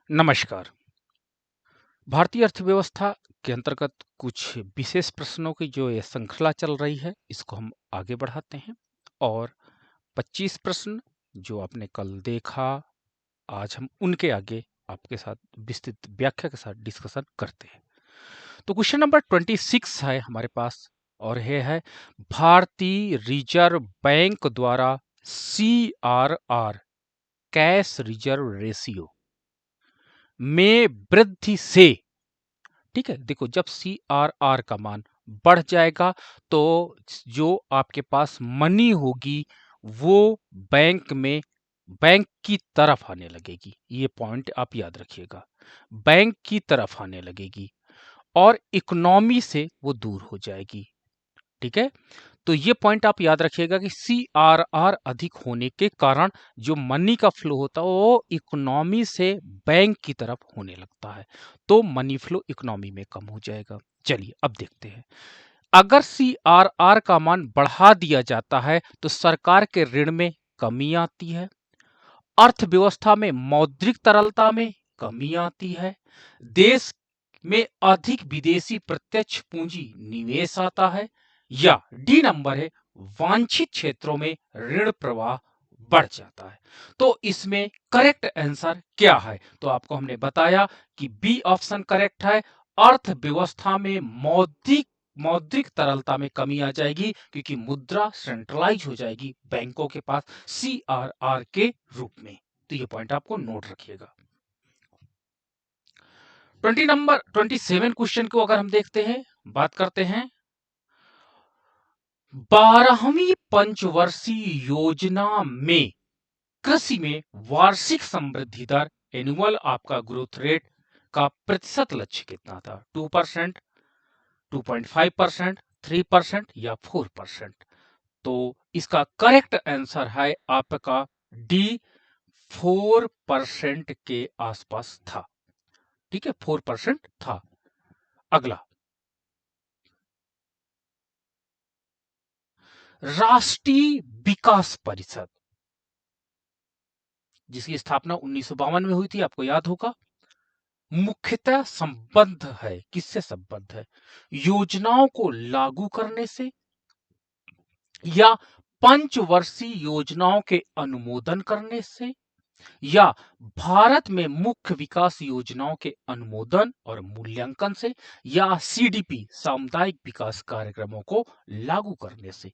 नमस्कार। भारतीय अर्थव्यवस्था के अंतर्गत कुछ विशेष प्रश्नों की जो ये श्रृंखला चल रही है, इसको हम आगे बढ़ाते हैं और 25 प्रश्न जो आपने कल देखा, आज हम उनके आगे आपके साथ विस्तृत व्याख्या के साथ डिस्कशन करते हैं। तो क्वेश्चन नंबर 26 है हमारे पास और ये है भारतीय रिजर्व बैंक द्वारा CRR कैश रिजर्व रेशियो में वृद्धि से, ठीक है, देखो जब CRR का मान बढ़ जाएगा तो जो आपके पास मनी होगी वो बैंक में बैंक की तरफ आने लगेगी। ये पॉइंट आप याद रखिएगा, बैंक की तरफ आने लगेगी और इकोनॉमी से वो दूर हो जाएगी। ठीक है, तो ये पॉइंट आप याद रखिएगा कि CRR अधिक होने के कारण जो मनी का फ्लो होता है वो इकोनॉमी से बैंक की तरफ होने लगता है, तो मनी फ्लो इकोनॉमी में कम हो जाएगा। चलिए अब देखते हैं, अगर CRR का मान बढ़ा दिया जाता है तो सरकार के ऋण में कमी आती है, अर्थव्यवस्था में मौद्रिक तरलता में कमी आती है, देश में अधिक विदेशी प्रत्यक्ष पूंजी निवेश आता है, या डी नंबर है वांछित क्षेत्रों में ऋण प्रवाह बढ़ जाता है। तो इसमें करेक्ट आंसर क्या है? तो आपको हमने बताया कि बी ऑप्शन करेक्ट है। अर्थव्यवस्था में मौद्रिक तरलता में कमी आ जाएगी क्योंकि मुद्रा सेंट्रलाइज हो जाएगी बैंकों के पास CRR के रूप में। तो ये पॉइंट आपको नोट रखिएगा। 27 क्वेश्चन को अगर हम देखते हैं, बात करते हैं 12वीं पंचवर्षीय योजना में कृषि में वार्षिक समृद्धि दर एनुअल आपका ग्रोथ रेट का प्रतिशत लक्ष्य कितना था? 2%, 2.5%, 3% या 4%? तो इसका करेक्ट आंसर है आपका डी, 4% के आसपास था। ठीक है, 4% था। अगला, राष्ट्रीय विकास परिषद जिसकी स्थापना 1952 में हुई थी, आपको याद होगा, मुख्यतः संबद्ध है, किससे संबद्ध है? योजनाओं को लागू करने से या पंचवर्षीय योजनाओं के अनुमोदन करने से या भारत में मुख्य विकास योजनाओं के अनुमोदन और मूल्यांकन से या CDP सामुदायिक विकास कार्यक्रमों को लागू करने से।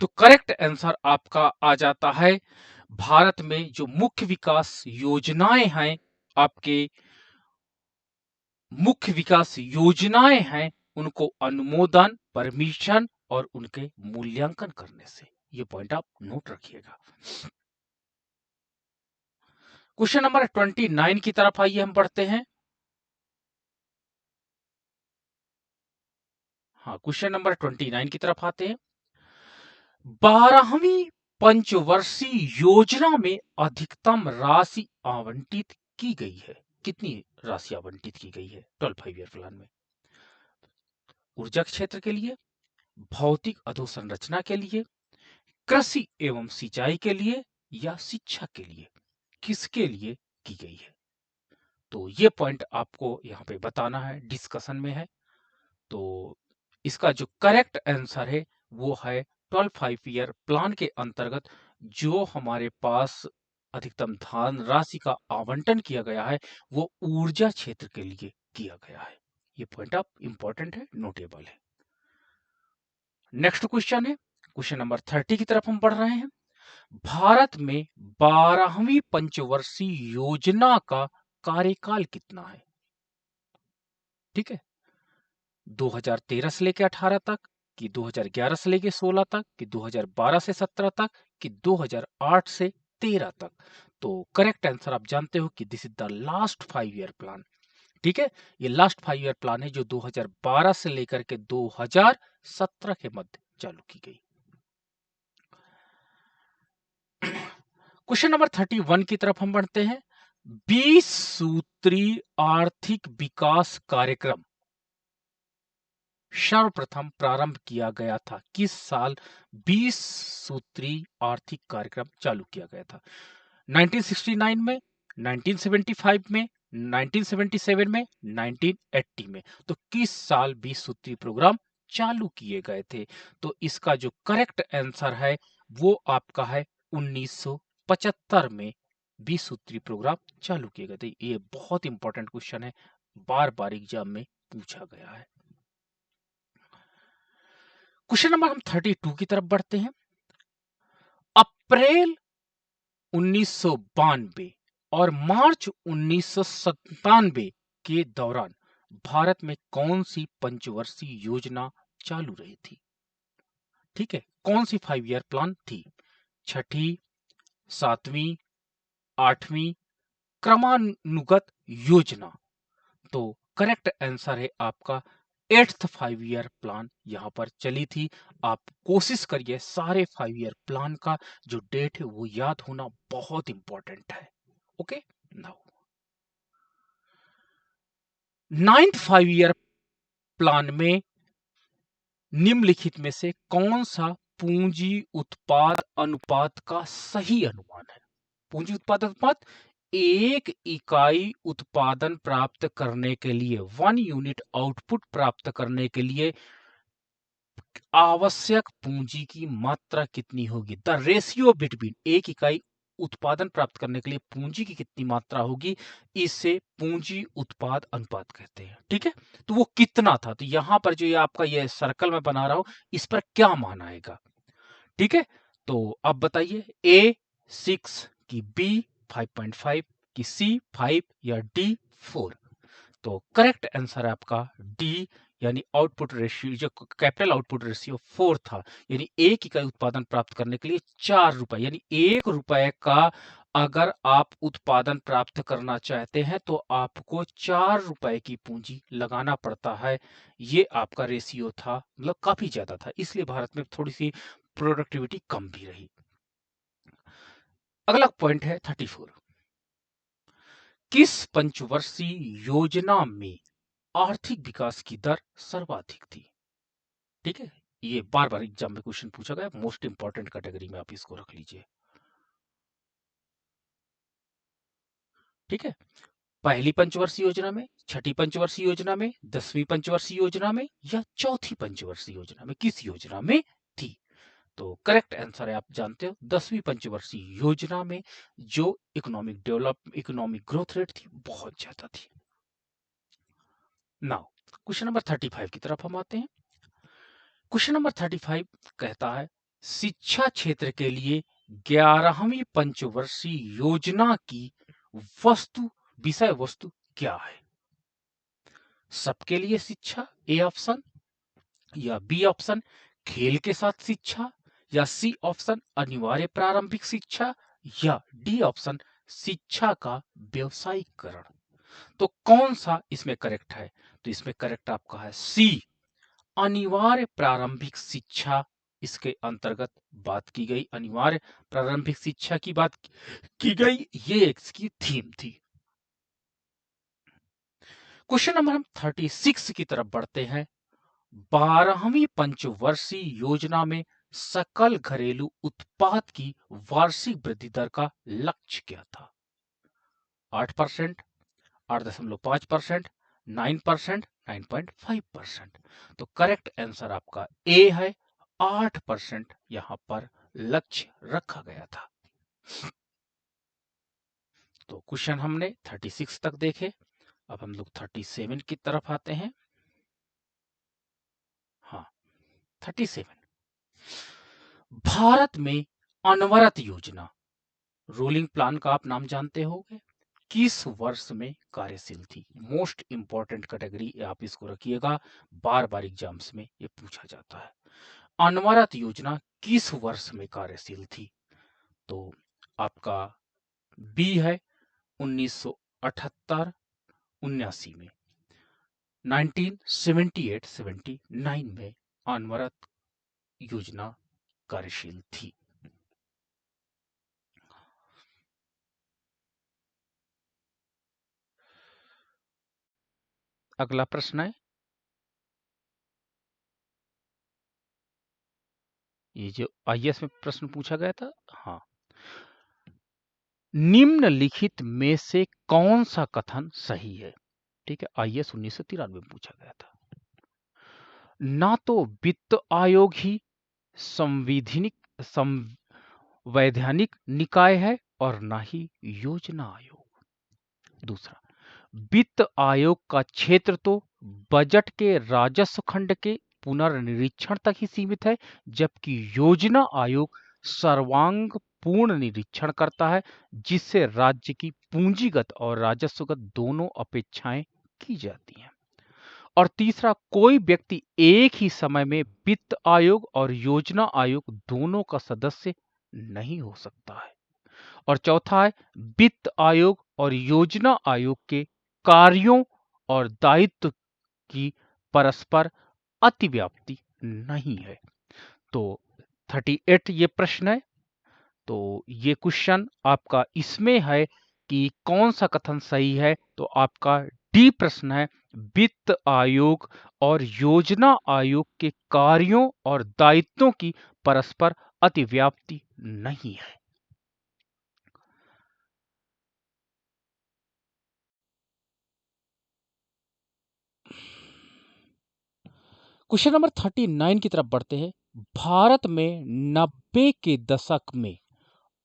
तो करेक्ट आंसर आपका आ जाता है, भारत में जो मुख्य विकास योजनाएं हैं, आपके मुख्य विकास योजनाएं हैं, उनको अनुमोदन, परमिशन और उनके मूल्यांकन करने से। ये पॉइंट आप नोट रखिएगा। क्वेश्चन नंबर 29 की तरफ आइए, हम बढ़ते हैं। हाँ, क्वेश्चन नंबर 29 की तरफ आते हैं। 12वीं पंचवर्षीय योजना में अधिकतम राशि आवंटित की गई है। कितनी राशि आवंटित की गई है 12 5 ईयर प्लान में? ऊर्जा क्षेत्र के लिए, भौतिक अधोसंरचना के लिए, कृषि एवं सिंचाई के लिए या शिक्षा के लिए? किसके लिए की गई है? तो ये पॉइंट आपको यहाँ पे बताना है, डिस्कशन में है। तो इसका जो करेक्ट आंसर है वो है 12 5 ईयर प्लान के अंतर्गत जो हमारे पास अधिकतम धन राशि का आवंटन किया गया है वो ऊर्जा क्षेत्र के लिए किया गया है। ये पॉइंट आप इंपॉर्टेंट है, नोटेबल है। नेक्स्ट क्वेश्चन है, क्वेश्चन नंबर 30 की तरफ हम बढ़ रहे हैं। भारत में 12वीं पंचवर्षीय योजना का कार्यकाल कितना है? ठीक है, 2013 से लेकर 18 तक, कि 2011 से लेकर 16 तक, कि 2012 से 17 तक, कि 2008 से 13 तक? तो करेक्ट आंसर आप जानते हो कि this is the last 5 year plan. ठीक है, ये लास्ट 5 ईयर प्लान है जो 2012 से लेकर के 2017 के मध्य चालू की गई। क्वेश्चन नंबर 31 की तरफ हम बढ़ते हैं। 20 सूत्री आर्थिक विकास कार्यक्रम सर्वप्रथम प्रारंभ किया गया था किस साल? 20 सूत्री आर्थिक कार्यक्रम चालू किया गया था 1969 में, 1975 में, 1977 में, 1980 में। तो किस साल 20 सूत्री प्रोग्राम चालू किए गए थे? तो इसका जो करेक्ट आंसर है वो आपका है 1975 में 20 सूत्री प्रोग्राम चालू किए गए थे। ये बहुत इंपॉर्टेंट क्वेश्चन है, बार बार एग्जाम में पूछा गया है। क्वेश्चन नंबर हम 32 की तरफ बढ़ते हैं। अप्रैल 1992 और मार्च 1997 के दौरान भारत में कौन सी पंचवर्षीय योजना चालू रही थी? ठीक है, कौन सी 5 ईयर प्लान थी? छठी, सातवीं, आठवीं, क्रमानुगत योजना। तो करेक्ट आंसर है आपका 8th 5 ईयर प्लान यहां पर चली थी। आप कोशिश करिए सारे 5 ईयर प्लान का जो डेट है वो याद होना बहुत इंपॉर्टेंट है। Okay, now 9th 5 year plan में निम्नलिखित में से कौन सा पूंजी उत्पाद अनुपात का सही अनुमान है? पूंजी उत्पाद अनुपात, एक इकाई उत्पादन प्राप्त करने के लिए, 1 यूनिट आउटपुट प्राप्त करने के लिए आवश्यक पूंजी की मात्रा कितनी होगी? द रेशियो बिटवीन, एक इकाई उत्पादन प्राप्त करने के लिए पूंजी की कितनी मात्रा होगी, इसे पूंजी उत्पाद अनुपात कहते हैं। ठीक है, तो वो कितना था? तो यहां पर जो ये आपका ये सर्कल में बना रहा हूं, इस पर क्या मान आएगा? ठीक है, तो अब बताइए, ए 6 की बी 5.5 की सी 5 या डी 4? तो करेक्ट आंसर है आपका डी, यानी आउटपुट रेशियो, जो कैपिटल आउटपुट रेशियो 4 था। यानी एक इकाई उत्पादन प्राप्त करने के लिए 4 रुपए, यानी 1 रुपए का अगर आप उत्पादन प्राप्त करना चाहते हैं तो आपको 4 रुपए की पूंजी लगाना पड़ता है। ये आपका रेशियो था, मतलब काफी ज्यादा था, इसलिए भारत में थोड़ी सी प्रोडक्टिविटी कम भी रही। अगला पॉइंट है 34। किस पंचवर्षीय योजना में आर्थिक विकास की दर सर्वाधिक थी? ठीक है, ये बार बार एग्जाम में क्वेश्चन पूछा गया, मोस्ट इंपॉर्टेंट कैटेगरी में आप इसको रख लीजिए। ठीक है, पहली पंचवर्षीय योजना में, छठी पंचवर्षीय योजना में, 10वीं पंचवर्षीय योजना में या चौथी पंचवर्षीय योजना में, किस योजना में थी? तो करेक्ट आंसर है, आप जानते हो, 10वीं पंचवर्षीय योजना में जो इकोनॉमिक ग्रोथ रेट थी बहुत ज्यादा थी। नाउ क्वेश्चन नंबर 35 की तरफ हम आते हैं। क्वेश्चन नंबर 35 कहता है, शिक्षा क्षेत्र के लिए 11वीं पंचवर्षीय योजना की विषय वस्तु क्या है? सबके लिए शिक्षा, ए ऑप्शन, या बी ऑप्शन खेल के साथ शिक्षा, या सी ऑप्शन अनिवार्य प्रारंभिक शिक्षा, या डी ऑप्शन शिक्षा का व्यवसायीकरण। तो कौन सा इसमें करेक्ट है? तो इसमें करेक्ट आपका है सी, अनिवार्य प्रारंभिक शिक्षा। इसके अंतर्गत बात की गई, अनिवार्य प्रारंभिक शिक्षा की बात की गई, ये इसकी थीम थी। क्वेश्चन नंबर हम 36 की तरफ बढ़ते हैं। 12वीं पंचवर्षीय योजना में सकल घरेलू उत्पाद की वार्षिक वृद्धि दर का लक्ष्य क्या था? 8%, 8.5%, 9%, 9.5%। तो करेक्ट आंसर आपका ए है, 8% यहां पर लक्ष्य रखा गया था। तो क्वेश्चन हमने 36 तक देखे, अब हम लोग 37 की तरफ आते हैं। हाँ, 37, भारत में अनवरत योजना, रूलिंग प्लान का आप नाम जानते होंगे, किस वर्ष में कार्यशील थी? मोस्ट इंपॉर्टेंट कैटेगरी, आप इसको रखिएगा, बार बार एग्जाम्स में ये पूछा जाता है। अनवरत योजना किस वर्ष में कार्यशील थी? तो आपका बी है 1978 79 में, 1978-79 में अनवरत योजना कार्यशील थी। अगला प्रश्न है, ये जो आईएएस में प्रश्न पूछा गया था। हाँ, निम्नलिखित में से कौन सा कथन सही है? ठीक है, आईएएस 1993 में पूछा गया था। ना तो वित्त आयोग ही संविधिनिक संवैधानिक निकाय है और ना ही योजना आयोग। दूसरा, वित्त आयोग का क्षेत्र तो बजट के राजस्व खंड के पुनर्निरीक्षण तक ही सीमित है, जबकि योजना आयोग सर्वांग पूर्ण निरीक्षण करता है, जिससे राज्य की पूंजीगत और राजस्वगत दोनों अपेक्षाएं की जाती हैं। और तीसरा, कोई व्यक्ति एक ही समय में वित्त आयोग और योजना आयोग दोनों का सदस्य नहीं हो सकता है। और चौथा है, वित्त आयोग और योजना आयोग के कार्यों और दायित्व की परस्पर अतिव्याप्ति नहीं है। तो 38 ये प्रश्न है। तो ये क्वेश्चन आपका इसमें है कि कौन सा कथन सही है, तो आपका डी प्रश्न है, वित्त आयोग और योजना आयोग के कार्यों और दायित्वों की परस्पर अतिव्याप्ति नहीं है। क्वेश्चन नंबर 39 की तरफ बढ़ते हैं। भारत में 90 के दशक में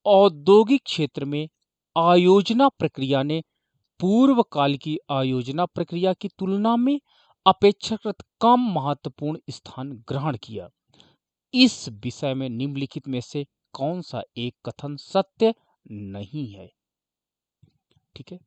औद्योगिक क्षेत्र में आयोजना प्रक्रिया ने पूर्व काल की आयोजना प्रक्रिया की तुलना में अपेक्षाकृत कम महत्वपूर्ण स्थान ग्रहण किया। इस विषय में निम्नलिखित में से कौन सा एक कथन सत्य नहीं है? ठीक है,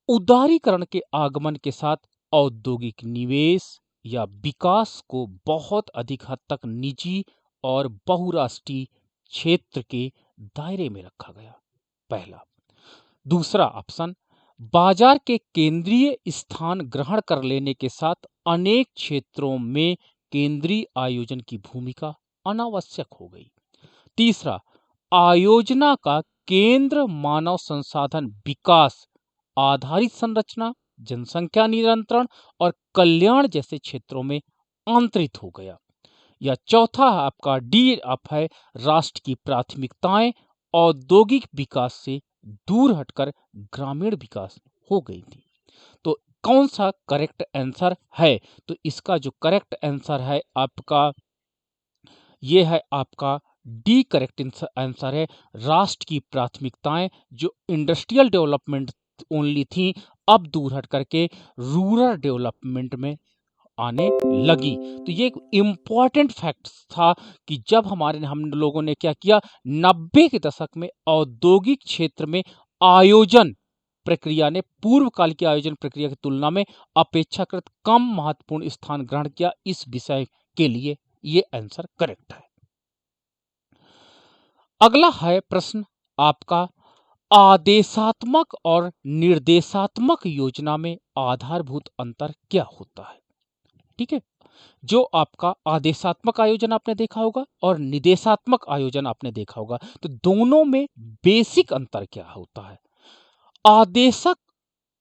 उदारीकरण के आगमन के साथ औद्योगिक निवेश या विकास को बहुत अधिक हद तक निजी और बहुराष्ट्रीय क्षेत्र के दायरे में रखा गया। पहला। दूसरा ऑप्शन, बाजार के केंद्रीय स्थान ग्रहण कर लेने के साथ अनेक क्षेत्रों में केंद्रीय आयोजन की भूमिका अनावश्यक हो गई। तीसरा, आयोजना का केंद्र मानव संसाधन विकास आधारित संरचना, जनसंख्या नियंत्रण और कल्याण जैसे क्षेत्रों में आंतरित हो गया। या चौथा आपका डी आप है, राष्ट्र की प्राथमिकताएं औद्योगिक विकास से दूर हटकर ग्रामीण विकास हो गई थी। तो कौन सा करेक्ट आंसर है? तो इसका जो करेक्ट आंसर है आपका, ये है आपका डी करेक्ट आंसर है। राष्ट्र की प्राथमिकताएं जो इंडस्ट्रियल डेवलपमेंट ओनली थी, अब दूर हट करके रूरल डेवलपमेंट में आने लगी। तो ये एक इंपॉर्टेंट फैक्ट था कि जब हम लोगों ने क्या किया, 90 के दशक में औद्योगिक क्षेत्र में आयोजन प्रक्रिया ने पूर्व काल की आयोजन प्रक्रिया की तुलना में अपेक्षाकृत कम महत्वपूर्ण स्थान ग्रहण किया। इस विषय के लिए ये आंसर करेक्ट है। अगला है प्रश्न आपका, आदेशात्मक और निर्देशात्मक योजना में आधारभूत अंतर क्या होता है? ठीक है, जो आपका आदेशात्मक आयोजन आपने देखा होगा और निदेशात्मक आयोजन आपने देखा होगा, तो दोनों में बेसिक अंतर क्या होता है? आदेशक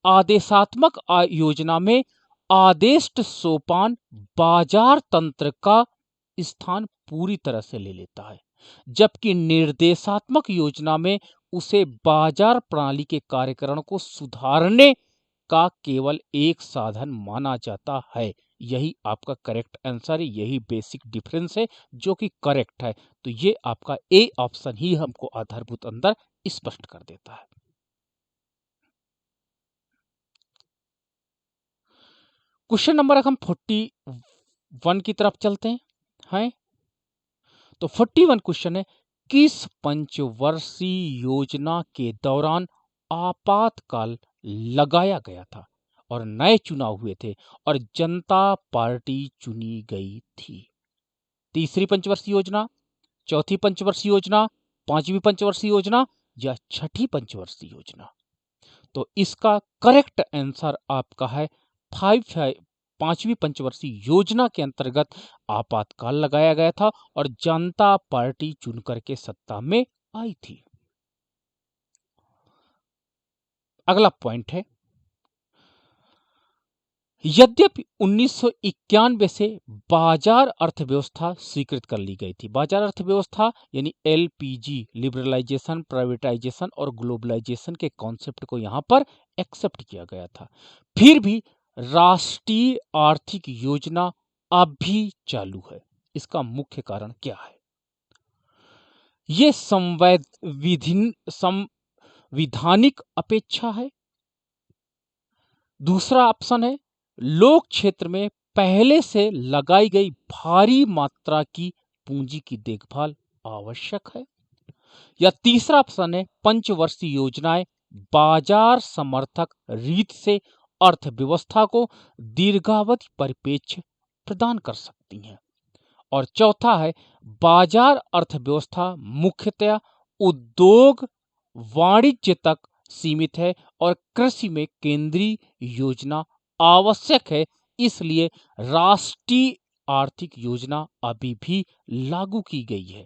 आदेशात्मक योजना में आदेश सोपान बाजार तंत्र का स्थान पूरी तरह से ले लेता है, जबकि निर्देशात्मक योजना में उसे बाजार प्रणाली के कार्यकरण को सुधारने का केवल एक साधन माना जाता है। यही आपका करेक्ट आंसर है, यही बेसिक डिफरेंस है जो कि करेक्ट है। तो ये आपका ए ऑप्शन ही हमको आधारभूत अंतर स्पष्ट कर देता है। क्वेश्चन नंबर हम 41 की तरफ चलते हैं। तो 41 क्वेश्चन है, किस पंचवर्षीय योजना के दौरान आपातकाल लगाया गया था और नए चुनाव हुए थे और जनता पार्टी चुनी गई थी? तीसरी पंचवर्षीय योजना, चौथी पंचवर्षीय योजना, पांचवी पंचवर्षीय योजना या छठी पंचवर्षीय योजना? तो इसका करेक्ट आंसर आपका है पांचवी पंचवर्षीय योजना के अंतर्गत आपातकाल लगाया गया था और जनता पार्टी चुनकर के सत्ता में आई थी। अगला पॉइंट है, यद्यपि 1991 से बाजार अर्थव्यवस्था स्वीकृत कर ली गई थी। बाजार अर्थव्यवस्था यानी एलपीजी, लिबरलाइजेशन, प्राइवेटाइजेशन और ग्लोबलाइजेशन के कॉन्सेप्ट को यहां पर एक्सेप्ट किया गया था। फिर भी राष्ट्रीय आर्थिक योजना अब भी चालू है। इसका मुख्य कारण क्या है? ये संवैधानिक अपेक्षा है। दूसरा ऑप्शन है लोक क्षेत्र में पहले से लगाई गई भारी मात्रा की पूंजी की देखभाल आवश्यक है। या तीसरा ऑप्शन है पंचवर्षीय योजनाएं बाजार समर्थक रीत से अर्थव्यवस्था को दीर्घावधि परिप्रेक्ष्य प्रदान कर सकती हैं। और चौथा है बाजार अर्थव्यवस्था मुख्यतया उद्योग वाणिज्य तक सीमित है और कृषि में केंद्रीय योजना आवश्यक है, इसलिए राष्ट्रीय आर्थिक योजना अभी भी लागू की गई है।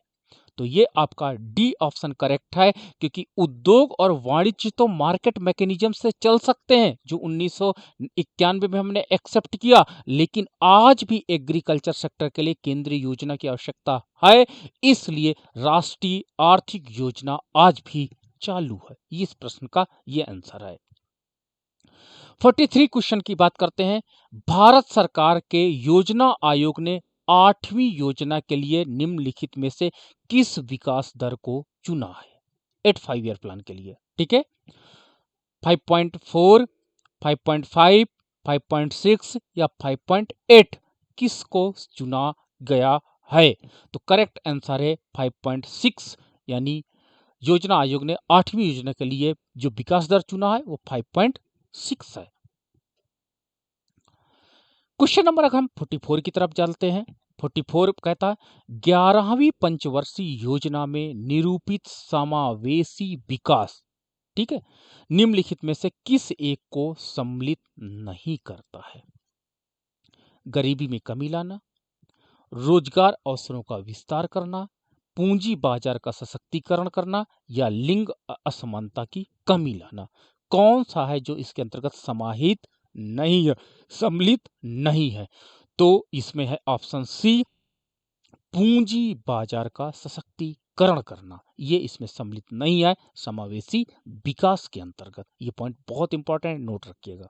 तो ये आपका डी ऑप्शन करेक्ट है, क्योंकि उद्योग और वाणिज्य तो मार्केट मैकेनिज्म से चल सकते हैं जो 1991 में हमने एक्सेप्ट किया, लेकिन आज भी एग्रीकल्चर सेक्टर के लिए केंद्रीय योजना की आवश्यकता है, इसलिए राष्ट्रीय आर्थिक योजना आज भी चालू है। इस प्रश्न का ये आंसर है। 43 क्वेश्चन की बात करते हैं। भारत सरकार के योजना आयोग ने 8वीं योजना के लिए निम्नलिखित में से किस विकास दर को चुना है 8 ईयर प्लान के लिए? ठीक है, 5.4, 5.5, 5.6 या 5.8 किसको चुना गया है? तो करेक्ट आंसर है 5.6, यानी योजना आयोग ने 8वीं योजना के लिए जो विकास दर चुना है वो 5.6 है। क्वेश्चन नंबर अगर हम 44 की तरफ चलते हैं, 44 कहता है 11वीं पंचवर्षीय योजना में निरूपित समावेशी विकास, ठीक है, निम्नलिखित में से किस एक को सम्मिलित नहीं करता है? गरीबी में कमी लाना, रोजगार अवसरों का विस्तार करना, पूंजी बाजार का सशक्तिकरण करना या लिंग असमानता की कमी लाना। कौन सा है जो इसके अंतर्गत समाहित नहीं है, सम्मिलित नहीं है? तो इसमें है ऑप्शन सी, पूंजी बाजार का सशक्तिकरण करना। ये इसमें सम्मिलित नहीं है समावेशी विकास के अंतर्गत। ये पॉइंट बहुत इंपॉर्टेंट, नोट रखिएगा।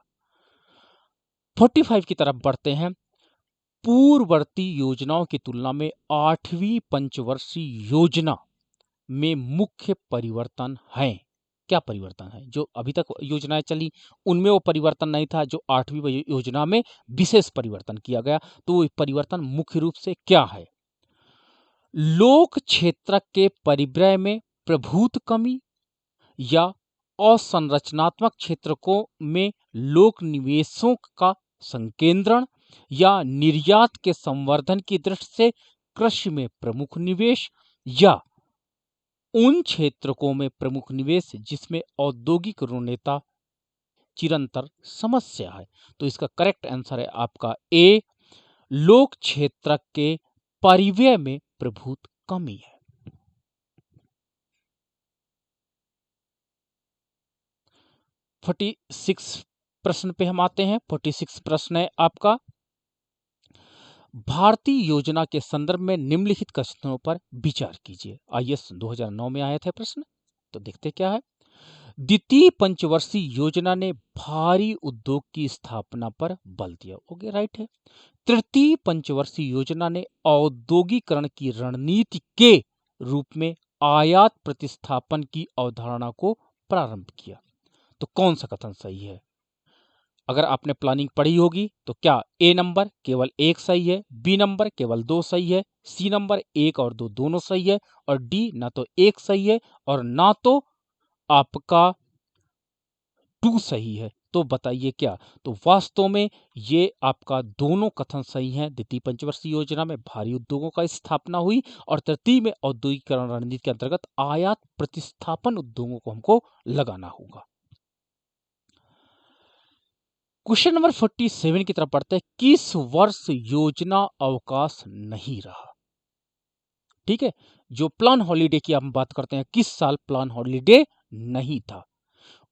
45 की तरफ बढ़ते हैं। पूर्ववर्ती योजनाओं की तुलना में 8वीं पंचवर्षीय योजना में मुख्य परिवर्तन है। क्या परिवर्तन है? जो अभी तक योजनाएं चली उनमें वो परिवर्तन नहीं था, जो 8वीं योजना में विशेष परिवर्तन किया गया। तो वो परिवर्तन मुख्य रूप से क्या है? लोक क्षेत्र के परिव्यय में प्रभुत्व कमी या असंरचनात्मक क्षेत्रों में लोक निवेशों का संकेंद्रण या निर्यात के संवर्धन की दृष्टि से कृषि में प्रमुख निवेश या उन क्षेत्रों में प्रमुख निवेश जिसमें औद्योगिक ऋणनेता चिरंतर समस्या है। तो इसका करेक्ट आंसर है आपका ए, लोक क्षेत्र के परिव्यय में प्रभुत्व कमी है। 46 प्रश्न पे हम आते हैं। 46 प्रश्न है आपका, भारतीय योजना के संदर्भ में निम्नलिखित कथनों पर विचार कीजिए। आईएएस 2009 में आए थे प्रश्न, तो देखते क्या है। द्वितीय पंचवर्षीय योजना ने भारी उद्योग की स्थापना पर बल दिया, ओके राइट है। तृतीय पंचवर्षीय योजना ने औद्योगिकरण की रणनीति के रूप में आयात प्रतिस्थापन की अवधारणा को प्रारंभ किया। तो कौन सा कथन सही है? अगर आपने प्लानिंग पढ़ी होगी तो क्या ए नंबर केवल एक सही है, बी नंबर केवल 2 सही है, सी नंबर 1 और 2 दोनों सही है, और डी ना तो 1 सही है और ना तो आपका 2 सही है। तो बताइए क्या? तो वास्तव में ये आपका दोनों कथन सही हैं। द्वितीय पंचवर्षीय योजना में भारी उद्योगों का स्थापना हुई और तृतीय में औद्योगिकरण रणनीति के अंतर्गत आयात प्रतिस्थापन उद्योगों को हमको लगाना होगा। क्वेश्चन नंबर 47 की तरफ पढ़ते हैं। किस वर्ष योजना अवकाश नहीं रहा? ठीक है, जो प्लान हॉलीडे की हम बात करते हैं, किस साल प्लान हॉलीडे नहीं था?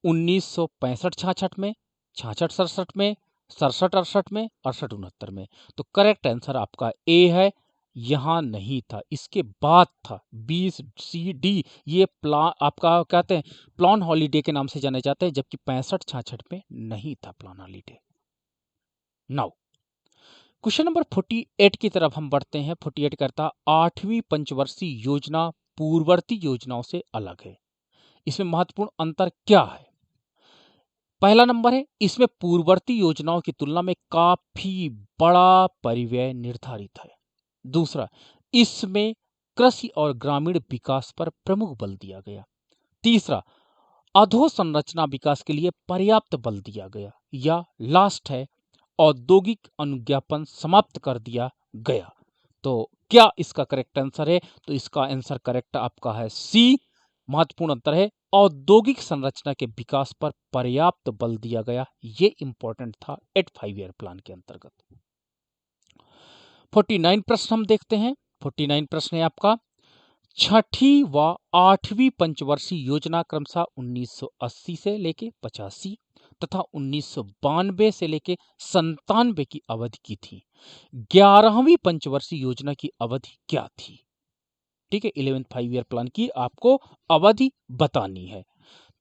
1965-66 में, 66-67 में, 67-68 में, 68-69 में। तो करेक्ट आंसर आपका ए है, यहाँ नहीं था, इसके बाद था। बी सी डी ये आपका कहते हैं प्लान हॉलीडे के नाम से जाने जाते हैं, जबकि 65-66 में नहीं था plan holiday. Now question number 48 की तरफ हम बढ़ते हैं। 48 कहता 8वीं पंचवर्षीय योजना पूर्ववर्ती योजनाओं से अलग है। इसमें महत्वपूर्ण अंतर क्या है? पहला नंबर है, इसमें पूर्ववर्ती योजनाओं की तुलना में काफी बड़ा परिव्यय निर्धारित है। दूसरा, इसमें कृषि और ग्रामीण विकास पर प्रमुख बल दिया गया। तीसरा, अधोसंरचना विकास के लिए पर्याप्त बल दिया गया। या लास्ट है, औद्योगिक अनुज्ञापन समाप्त कर दिया गया। तो क्या इसका करेक्ट आंसर है? तो इसका आंसर करेक्ट आपका है सी। महत्वपूर्ण अंतर है, औद्योगिक संरचना के विकास पर पर्याप्त बल दिया गया। ये इंपॉर्टेंट था 5 ईयर प्लान के अंतर्गत। 49 प्रश्न हम देखते हैं। 49 प्रश्न है आपका, छठी व 8वीं पंचवर्षीय योजना क्रमशः 1980 से लेके 85 तथा 1992 से लेके 97 की अवधि की थी। 11वीं पंचवर्षीय योजना की अवधि क्या थी? ठीक है, 11th 5 ईयर प्लान की आपको अवधि बतानी है।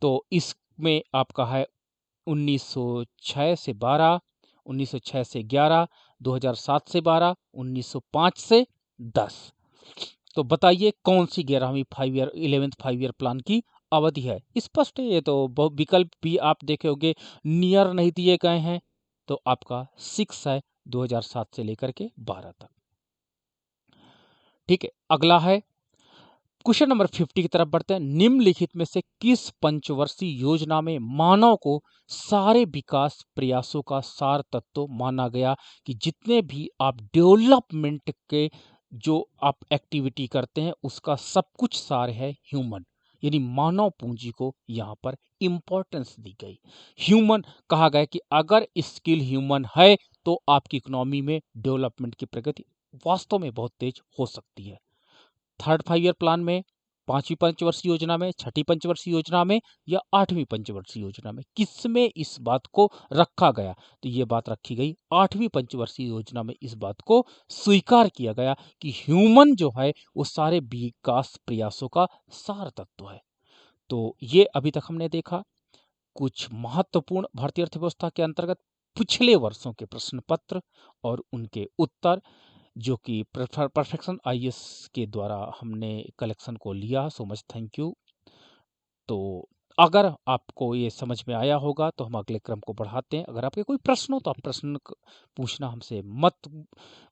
तो इसमें आपका है 1906 से 12, 1906 से 11, 2007 से 12, 1905 से 10। तो बताइए कौन सी 11th 5 ईयर प्लान की अवधि है? स्पष्ट है ये तो, बहुत विकल्प भी आप देखे होंगे, नियर नहीं दिए गए हैं। तो आपका 6 है, 2007 से लेकर के 12 तक। ठीक है, अगला है क्वेश्चन नंबर 50 की तरफ बढ़ते हैं। निम्नलिखित में से किस पंचवर्षीय योजना में मानव को सारे विकास प्रयासों का सार तत्व माना गया कि जितने भी आप डेवलपमेंट के जो आप एक्टिविटी करते हैं उसका सब कुछ सार है ह्यूमन, यानी मानव पूंजी को यहाँ पर इंपॉर्टेंस दी गई। ह्यूमन कहा गया कि अगर स्किल ह्यूमन है तो आपकी इकोनॉमी में डेवलपमेंट की प्रगति वास्तव में बहुत तेज हो सकती है। थर्ड 5 ईयर प्लान में, 5वीं पंचवर्षीय योजना में, छठी पंचवर्षीय योजना में या 8वीं पंचवर्षीय योजना में किसमें इस बात को रखा गया? तो ये बात रखी गई 8वीं पंचवर्षीय योजना में। इस बात को स्वीकार किया गया कि ह्यूमन जो है वो सारे विकास प्रयासों का सार तत्व है। तो ये अभी तक हमने देखा कुछ महत्वपूर्ण भारतीय अर्थव्यवस्था के अंतर्गत पिछले वर्षों के प्रश्न पत्र और उनके उत्तर, जो कि परफेक्शन आईएएस के द्वारा हमने कलेक्शन को लिया। So much thank you. तो अगर आपको ये समझ में आया होगा तो हम अगले क्रम को बढ़ाते हैं। अगर आपके कोई प्रश्न हो तो आप प्रश्न पूछना हमसे मत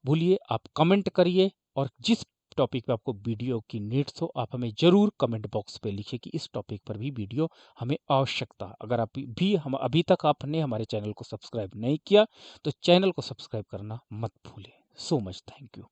भूलिए, आप कमेंट करिए और जिस टॉपिक पे आपको वीडियो की नीड्स हो आप हमें जरूर कमेंट बॉक्स पे लिखिए कि इस टॉपिक पर भी वीडियो हमें आवश्यकता। अगर आप भी हम अभी तक आपने हमारे चैनल को सब्सक्राइब नहीं किया तो चैनल को सब्सक्राइब करना मत भूलिए। So much thank you.